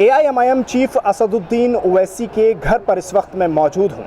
AIMIM chief Asaduddin Owaisi के घर पर इस वक्त मैं मौजूद हूँ।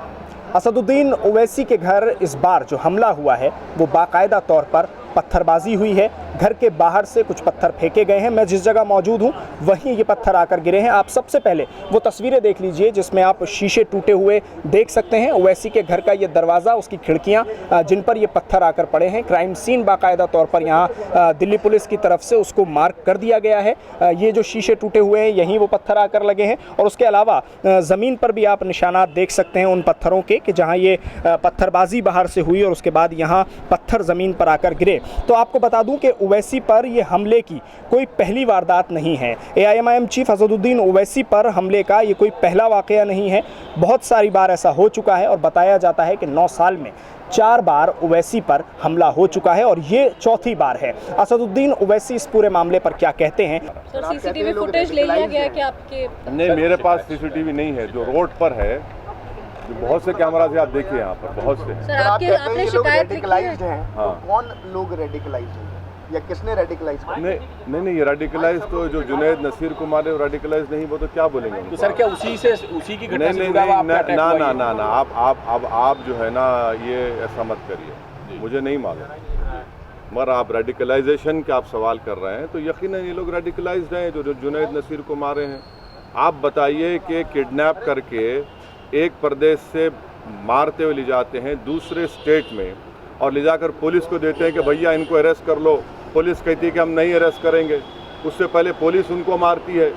असदुद्दीन ओवैसी के घर इस बार जो हमला हुआ है वो बाकायदा तौर पर पत्थरबाजी हुई है। घर के बाहर से कुछ पत्थर फेंके गए हैं। मैं जिस जगह मौजूद हूँ वहीं ये पत्थर आकर गिरे हैं। आप सबसे पहले वो तस्वीरें देख लीजिए जिसमें आप शीशे टूटे हुए देख सकते हैं। ओवैसी के घर का ये दरवाज़ा, उसकी खिड़कियाँ जिन पर ये पत्थर आकर पड़े हैं। क्राइम सीन बाकायदा तौर पर यहाँ दिल्ली पुलिस की तरफ से उसको मार्क कर दिया गया है। ये जो शीशे टूटे हुए हैं यहीं वो पत्थर आकर लगे हैं और उसके अलावा ज़मीन पर भी आप निशानात देख सकते हैं उन पत्थरों के कि जहाँ ये पत्थरबाजी बाहर से हुई और उसके बाद यहाँ पत्थर ज़मीन पर आकर गिरे। तो आपको बता दूं कि ओवैसी पर ये हमले की कोई पहली वारदात नहीं है। AIMIM चीफ असदुद्दीन ओवैसी पर हमले का ये कोई पहला वाकया नहीं है। बहुत सारी बार ऐसा हो चुका है और बताया जाता है कि 9 साल में 4 बार ओवैसी पर हमला हो चुका है और ये चौथी बार है। असदुद्दीन ओवैसी इस पूरे मामले पर क्या कहते हैं? सर, CCTV फुटेज ले लिया गया कि आपके? नहीं, मेरे पास CCTV नहीं है। जो रोड पर है, जो बहुत से कैमरा से आप देखिए यहाँ पर बहुत से। सर, आपने शिकायत रेडिकलाइज्ड हैं। हाँ। तो कौन लोग रेडिकलाइज्ड हैं या किसने रेडिकलाइज किया? नहीं, ये रेडिकलाइज तो जो जुनैद नसीर को मारे रेडिकलाइज नहीं, वो तो क्या बोलेंगे? तो सर क्या उसी की घटना से जुड़ा हुआ आपका अटैक हुआ? ना आप जो है ना ये ऐसा मत करिए, मुझे नहीं मालूम। मगर आप रेडिकलाइजेशन के आप सवाल कर रहे हैं तो यकीनन ये लोग रेडिकलाइज्ड हैं जो जुनैद नसीर को मारे हैं। आप बताइए कि किडनैप करके एक प्रदेश से मारते हुए ले जाते हैं दूसरे स्टेट में और ले जाकर पुलिस को देते हैं कि भैया इनको अरेस्ट कर लो। पुलिस कहती है कि हम नहीं अरेस्ट करेंगे। उससे पहले पुलिस उनको मारती है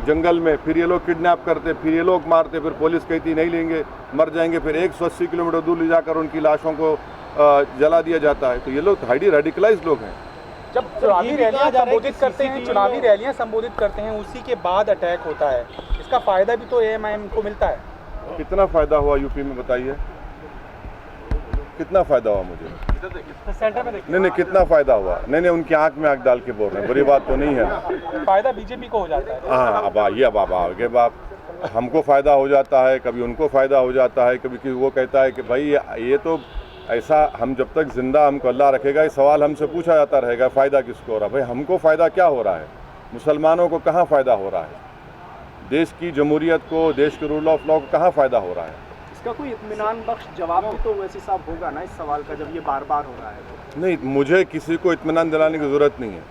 जंगल में, फिर ये लोग किडनैप करते, फिर ये लोग मारते, फिर पुलिस कहती नहीं लेंगे, मर जाएंगे, फिर 180 किलोमीटर दूर ले जाकर उनकी लाशों को जला दिया जाता है। तो ये लोग हाईली रेडिकलाइज्ड लोग हैं। जब चुनावी रैलियां संबोधित करते हैं, चुनावी रैलियां संबोधित करते हैं, उसी के बाद अटैक होता है। इसका फायदा भी तो AIMIM को मिलता है। कितना फायदा हुआ यूपी में बताइए? कितना फायदा हुआ मुझे? नहीं, कितना फायदा हुआ? नहीं, उनकी आंख में आंख डाल के बोल रहे हैं, बुरी बात तो नहीं है। फायदा बीजेपी को हो जाता है। हाँ, अब आइए, अब आगे बाप हमको फायदा हो जाता है, कभी उनको फायदा हो जाता है, कभी वो कहता है कि भाई ये तो ऐसा, हम जब तक जिंदा हमको अल्लाह रखेगा ये सवाल हमसे पूछा जाता रहेगा, फ़ायदा किसको हो रहा है? भाई हमको फ़ायदा क्या हो रहा है? मुसलमानों को कहाँ फ़ायदा हो रहा है? देश की जमहूरियत को, देश के रूल ऑफ लॉ को कहाँ फ़ायदा हो रहा है? इसका कोई इत्मीनान बख्श जवाब भी तो ओवैसी साहब होगा ना इस सवाल का, जब ये बार बार हो रहा है? नहीं, मुझे किसी को इत्मीनान दिलाने की ज़रूरत नहीं है।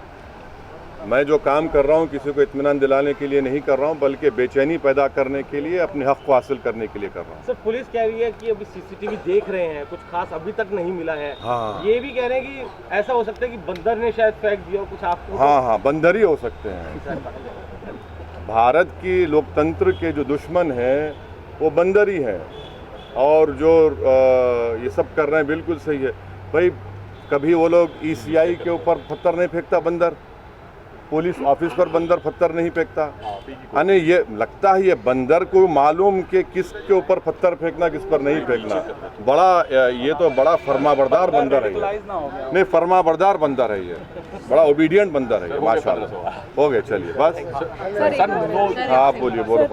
मैं जो काम कर रहा हूँ किसी को इत्मीनान दिलाने के लिए नहीं कर रहा हूँ, बल्कि बेचैनी पैदा करने के लिए, अपने हक़ को हासिल करने के लिए कर रहा हूँ। सर, पुलिस कह रही है कि अभी CCTV देख रहे हैं, कुछ खास अभी तक नहीं मिला है। हाँ। ये भी कह रहे हैं कि ऐसा हो सकता है कि बंदर ने शायद फेंक दिया कुछ आपको। हाँ, बंदर ही हो सकते हैं। भारत की लोकतंत्र के जो दुश्मन हैं वो बंदर ही हैं और जो ये सब कर रहे हैं बिल्कुल सही है। भाई कभी वो लोग ECI के ऊपर पत्थर नहीं फेंकता बंदर, पुलिस ऑफिस पर बंदर पत्थर नहीं फेंकता। यानी ये लगता है ये बंदर को मालूम कि किसके ऊपर पत्थर फेंकना, किस पर नहीं फेंकना। बड़ा ये तो बड़ा फर्माबरदार बंदर है ये। नहीं, फर्माबरदार बंदर है ये, बड़ा ओबीडियंट बंदर है ये, माशाल्लाह। हो गए, चलिए बस। हाँ, आप बोलिए, बोलो।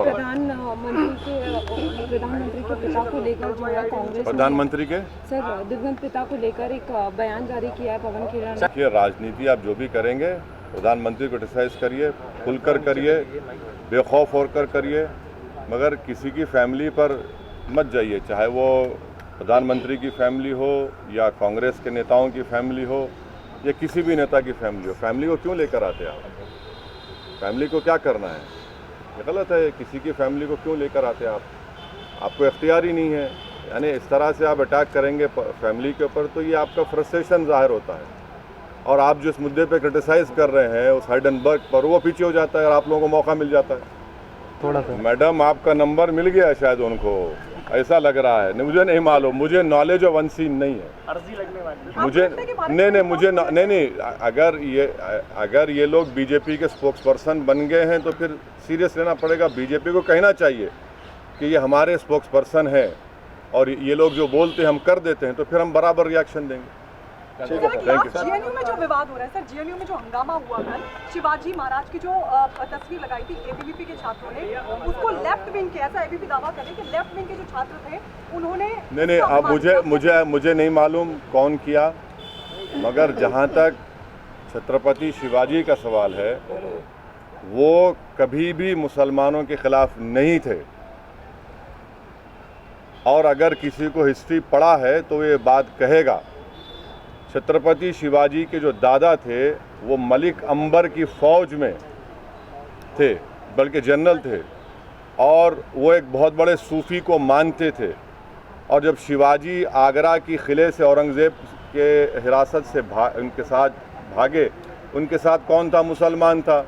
प्रधानमंत्री के पिता को लेकर जो है कांग्रेस, प्रधानमंत्री के सर दिवंगत पिता को लेकर एक बयान जारी किया है पवन खेड़ा ने। ये राजनीति आप जो भी करेंगे, प्रधानमंत्री को क्रिटिसाइज करिए, खुलकर करिए, बेखौफ होकर करिए, मगर किसी की फैमिली पर मत जाइए, चाहे वो प्रधानमंत्री की फैमिली हो या कांग्रेस के नेताओं की फैमिली हो या किसी भी नेता की फैमिली हो। फैमिली को क्यों लेकर आते हैं आप? फैमिली को क्या करना है? ये गलत है। किसी की फैमिली को क्यों लेकर आते हैं आप? आपको इख्तियार ही नहीं है। यानी इस तरह से आप अटैक करेंगे फैमिली के ऊपर तो ये आपका फ्रस्ट्रेशन ज़ाहिर होता है और आप जिस मुद्दे पे क्रिटिसाइज़ कर रहे हैं उस हाइडेनबर्ग पर, वो पीछे हो जाता है और आप लोगों को मौका मिल जाता है। थोड़ा सा मैडम आपका नंबर मिल गया शायद उनको, ऐसा लग रहा है। मुझे नहीं मालूम, मुझे नॉलेज ऑफ अनसीन नहीं है। अर्जी लगने वाली मुझे नहीं, अगर ये लोग बीजेपी के स्पोक्स पर्सन बन गए हैं तो फिर सीरियस लेना पड़ेगा। बीजेपी को कहना चाहिए कि ये हमारे स्पोक्स पर्सन है और ये लोग जो बोलते हैं हम कर देते हैं, तो फिर हम बराबर रिएक्शन देंगे। GNU में जो विवाद हो रहा है सर, GNU में जो हंगामा हुआ कल, शिवाजी महाराज की जो तस्वीर लगाई थी ABVP के छात्रों ने, उसको लेफ्ट विंग के, ऐसा ABVP दावा करे कि लेफ्ट विंग के जो छात्र थे उन्होंने नहीं, अब मुझे नहीं मालूम कौन किया, मगर जहाँ तक छत्रपति शिवाजी का सवाल है वो कभी भी मुसलमानों के ख़िलाफ़ नहीं थे, और अगर किसी को हिस्ट्री पढ़ा है तो ये बात कहेगा। छत्रपति शिवाजी के जो दादा थे वो मलिक अंबर की फ़ौज में थे, बल्कि जनरल थे, और वो एक बहुत बड़े सूफ़ी को मानते थे। और जब शिवाजी आगरा की किले से औरंगज़ेब के हिरासत से उनके साथ भागे, उनके साथ कौन था? मुसलमान था।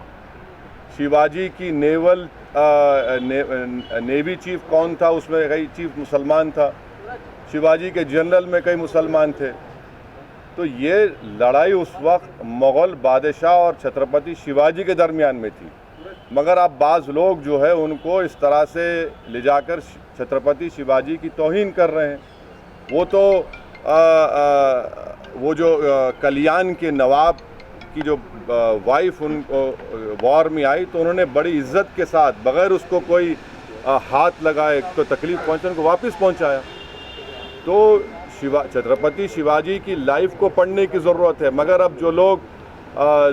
शिवाजी की नेवी चीफ कौन था? उसमें कई चीफ मुसलमान था। शिवाजी के जनरल में कई मुसलमान थे। तो ये लड़ाई उस वक्त मुग़ल बादशाह और छत्रपति शिवाजी के दरमियान में थी, मगर अब बाज़ लोग जो है उनको इस तरह से ले जाकर छत्रपति शिवाजी की तौहीन कर रहे हैं। वो तो वो जो कल्याण के नवाब की जो वाइफ उनको वॉर में आई, तो उन्होंने बड़ी इज्जत के साथ बग़ैर उसको कोई हाथ लगाए तो तकलीफ़ पहुँचे उनको वापस पहुँचाया। तो छत्रपति शिवाजी की लाइफ को पढ़ने की ज़रूरत है, मगर अब जो लोग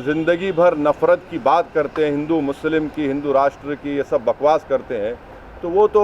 ज़िंदगी भर नफ़रत की बात करते हैं, हिंदू मुस्लिम की, हिंदू राष्ट्र की, ये सब बकवास करते हैं, तो वो तो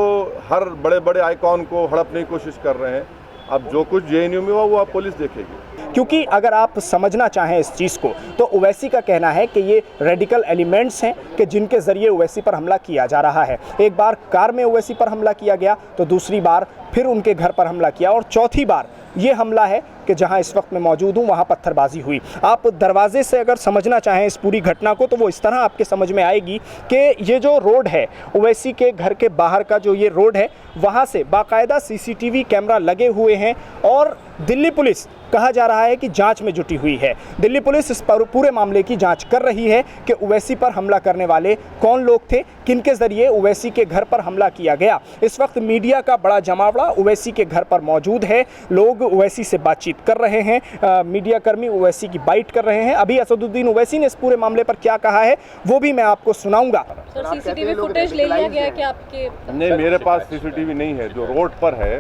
हर बड़े बड़े आइकॉन को हड़पने की कोशिश कर रहे हैं। अब जो कुछ JNU में हुआ वो आप पुलिस देखेगी। क्योंकि अगर आप समझना चाहें इस चीज़ को, तो ओवैसी का कहना है कि ये रेडिकल एलिमेंट्स हैं कि जिनके ज़रिए ओवैसी पर हमला किया जा रहा है। एक बार कार में ओवैसी पर हमला किया गया, तो दूसरी बार फिर उनके घर पर हमला किया, और चौथी बार ये हमला है कि जहां इस वक्त मैं मौजूद हूं वहां पत्थरबाजी हुई। आप दरवाजे से अगर समझना चाहें इस पूरी घटना को, तो वो इस तरह आपके समझ में आएगी कि ये जो रोड है, ओवैसी के घर के बाहर का जो ये रोड है, वहां से बाकायदा CCTV कैमरा लगे हुए हैं, और दिल्ली पुलिस कहा जा रहा है कि जांच में जुटी हुई है। दिल्ली पुलिस इस पूरे मामले की जांच कर रही है कि ओवैसी पर हमला करने वाले कौन लोग थे, किनके ज़रिए ओवैसी के घर पर हमला किया गया। इस वक्त मीडिया का बड़ा जमावड़ा ओवैसी के घर पर मौजूद है। लोग ओवैसी से बातचीत कर रहे हैं, मीडिया कर्मी ओवैसी की बाइट कर रहे हैं। अभी असदुद्दीन ओवैसी ने इस पूरे मामले पर क्या कहा है वो भी मैं आपको सुनाऊंगा। सर, CCTV फुटेज ले लिया गया कि आपके? नहीं, मेरे पास CCTV नहीं है। जो रोड पर है,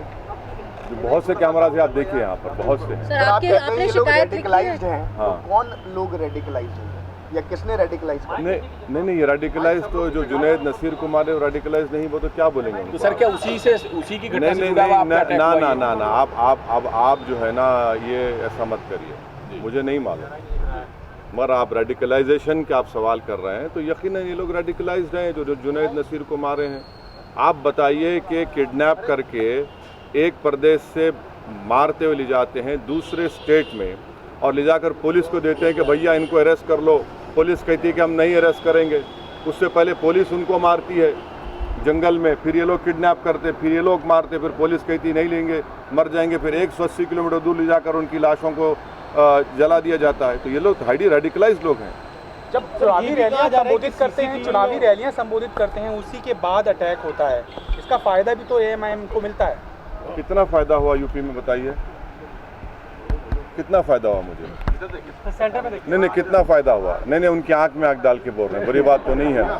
जो बहुत से कैमराज है, आप देखिए यहाँ पर बहुत से। सर, आपने शिकायत रेडिकलाइज्ड हैं, हाँ। तो कौन लोग रेडिकलाइज्ड हैं या किसने रेडिकलाइज किया? नहीं, ये रेडिकलाइज तो जो जुनैद नसीर कुमार है वो रेडिकलाइज नहीं, वो तो क्या बोलेंगे? तो सर क्या उसी की घटना से नहीं, जुड़ा हुआ आपका अटैक हुआ है? ना, आप जो है ना, ये ऐसा मत करिए, मुझे नहीं मालूम। मगर आप रेडिकलाइजेशन के आप सवाल कर रहे हैं, तो यकीनन ये लोग रेडिकलाइज्ड हैं जो जुनैद नसीर को मारे हैं। आप बताइए कि किडनैप करके एक प्रदेश से मारते हुए ले जाते हैं दूसरे स्टेट में, और ले जाकर पुलिस को देते हैं कि भैया इनको अरेस्ट कर लो। पुलिस कहती है कि हम नहीं अरेस्ट करेंगे। उससे पहले पुलिस उनको मारती है जंगल में, फिर ये लोग किडनैप करते, फिर ये लोग मारते, फिर पुलिस कहती नहीं लेंगे, मर जाएंगे, फिर 180 किलोमीटर दूर ले जाकर उनकी लाशों को जला दिया जाता है। तो ये लोग हाईली रेडिकलाइज्ड लोग हैं। जब चुनावी रैलियां संबोधित करते हैं, चुनावी रैलियां संबोधित करते हैं, उसी के बाद अटैक होता है। इसका फ़ायदा भी तो AMIM को मिलता है। कितना फ़ायदा हुआ यूपी में बताइए? कितना फ़ायदा हुआ मुझे? नहीं, कितना फ़ायदा हुआ? नहीं, उनकी आंख में आंख डाल के बोल रहे हैं, बुरी बात तो नहीं है ना।